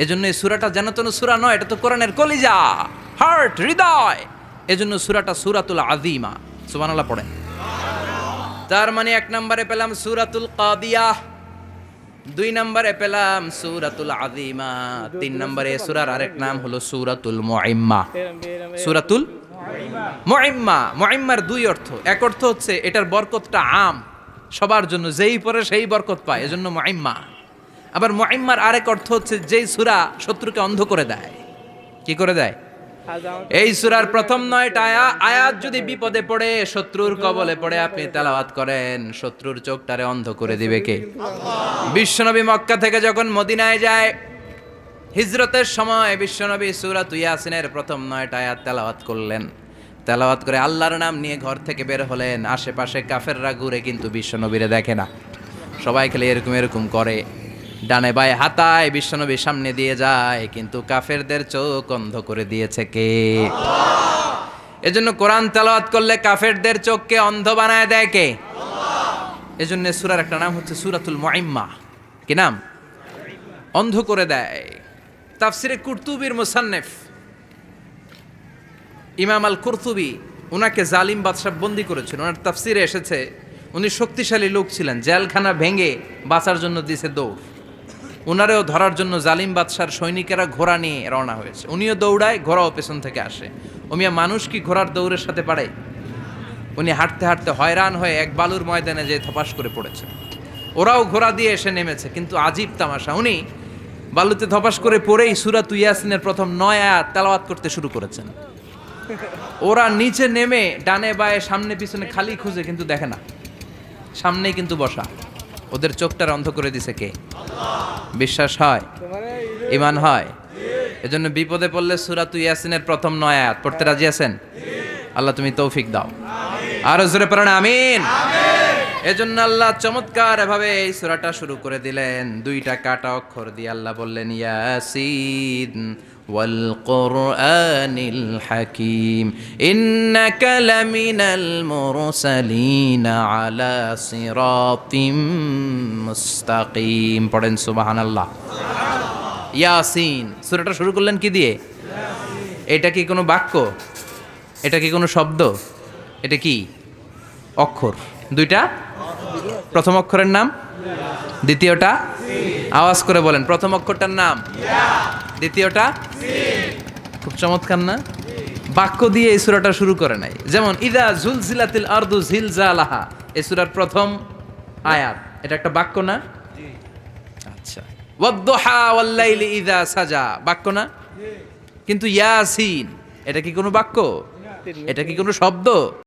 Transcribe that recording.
এজন্য এই সূরাটা যেন তেন সূরা নয়, এটা তো কোরআনের কলিজা, হার্ট, হৃদয়। এজন্য সূরাটা সূরাতুল আযীমা। সুবহানাল্লাহ পড়েন। তার মানে 1 নম্বরে পেলাম সূরাতুল কাদিয়াহ, 2 নম্বরে পেলাম সূরাতুল আযীমা, 3 নম্বরে সূরার আরেক নাম হলো সূরাতুল মুইম্মা। সূরাতুল মুইম্মা। মুইম্মার 2 অর্থ। এক অর্থ হচ্ছে এটার বরকতটা আম, সবার জন্য, যেই পড়ে সেই বরকত পায়, এজন্য মুইম্মা। আবার মুইম্মার আরেক অর্থ হচ্ছে যেই সূরা শত্রুকে অন্ধ করে দেয়। কি করে দেয়? এই সূরার প্রথম 9টা আয়াত যদি বিপদে পড়ে, শত্রুর কবলে পড়ে আপনি তেলাওয়াত করেন, শত্রুর চোখটারে অন্ধ করে দিবে কে? আল্লাহ। বিশ্বনবী মক্কা থেকে যখন মদিনায় যায়, হিজরতের সময় বিশ্বনবী সূরাতুল ইয়াসিনের প্রথম 9টা আয়াত তেলাওয়াত করলেন। তেলাওয়াত করে আল্লাহর নাম নিয়ে ঘর থেকে বের হলেন। আশেপাশে কাফেররা ঘুরে কিন্তু বিশ্বনবীরে দেখে না, সবাই খেলে এরকম এরকম করে, ডানে বায়ে হাতায় বিশ্বনবীর সামনে দিয়ে যায়, কিন্তু কাফেরদের চোখ অন্ধ করে দিয়েছে কে? আল্লাহ। এজন্য কোরআন তেলাওয়াত করলে কাফেরদের চোখকে অন্ধ বানায় দেয় কে? আল্লাহ। এজন্য সূরার একটা নাম হচ্ছে সূরাতুল মুইম্মা। কি নাম? অন্ধ করে দেয়। তাফসিরে কুরতুবির মুসান্নিফ ইমাম আল কুরতুবি, উনাকে জালিম বাদশা বন্দী করেছিল। ওনার তাফসিরে এসেছে উনি শক্তিশালী লোক ছিলেন, জেলখানা ভেঙে বাঁচার জন্য দিছে দৌড়। উনারেও ধরার জন্য জালিম বাদশার সৈনিকেরা ঘোড়া নিয়ে রওনা হয়েছে। উনিও দৌড়ায়, ঘোড়াও পেছন থেকে আসে। ওমিয়া মানুষ কি ঘোড়ার দৌড়ের সাথে পারে? উনি হাঁটতে হাঁটতে হয়রান হয়ে এক বালুর ময়দানে যেয়ে ধপাস করে পড়েছে। ওরাও ঘোড়া দিয়ে এসে নেমেছে, কিন্তু আজীব তামাশা, উনি বালুতে ধপাস করে পড়েই সূরাতুল ইয়াসিনের প্রথম 9 আয়াত তেলাওয়াত করতে শুরু করেছেন। ওরা নিচে নেমে ডানে বায়ে সামনে পিছনে খালি খুঁজে, কিন্তু দেখে না, সামনেই কিন্তু বসা। ওদের চোখটার অন্ধ করে দিছে কে? আল্লাহ। বিশ্বাস হয়? ঈমান হয়? এজন্য বিপদে পড়লে সূরাতুল ইয়াসিনের প্রথম 9 আয়াত পড়তে রাজি আছেন? আল্লাহ তুমি তৌফিক দাও। আর জোরে পড়েন আমিন। এজন্য আল্লাহ চমৎকার ভাবে এই সূরাটা শুরু করে দিলেন। 2টা কাটা অক্ষর দিয়ে আল্লাহ বললেন ইয়াসিন ওয়াল কুরআনিল হাকীম ইন্নাকা লামিনাল মুরসালিন আলা সিরাতিম মুস্তাকিম। পড়েন সুবহানাল্লাহ। ইয়াসিন। সূরাটা শুরু করলেন কি দিয়ে? এটা কি কোনো বাক্য? এটা কি কোনো শব্দ? এটা কি অক্ষর? 2টা। প্রথম অক্ষরের নাম, দ্বিতীয়টা আওয়াজ করে বলেন, প্রথম অক্ষরটার নাম, দ্বিতীয়টা। খুব চমৎকার না? বাক্য দিয়ে এই সূরাটা শুরু করে নাই। যেমন ইদা জুলজিলাতিল আরদু জিলজালাহা, এই সূরার প্রথম আয়াত, এটা একটা বাক্য না? আচ্ছা। ওয়াদ-দুহা ওয়াল-লাইলি ইযা সাজা, বাক্য না? কিন্তু ইয়াসিন, এটা কি কোনো বাক্য? এটা কি কোনো শব্দ?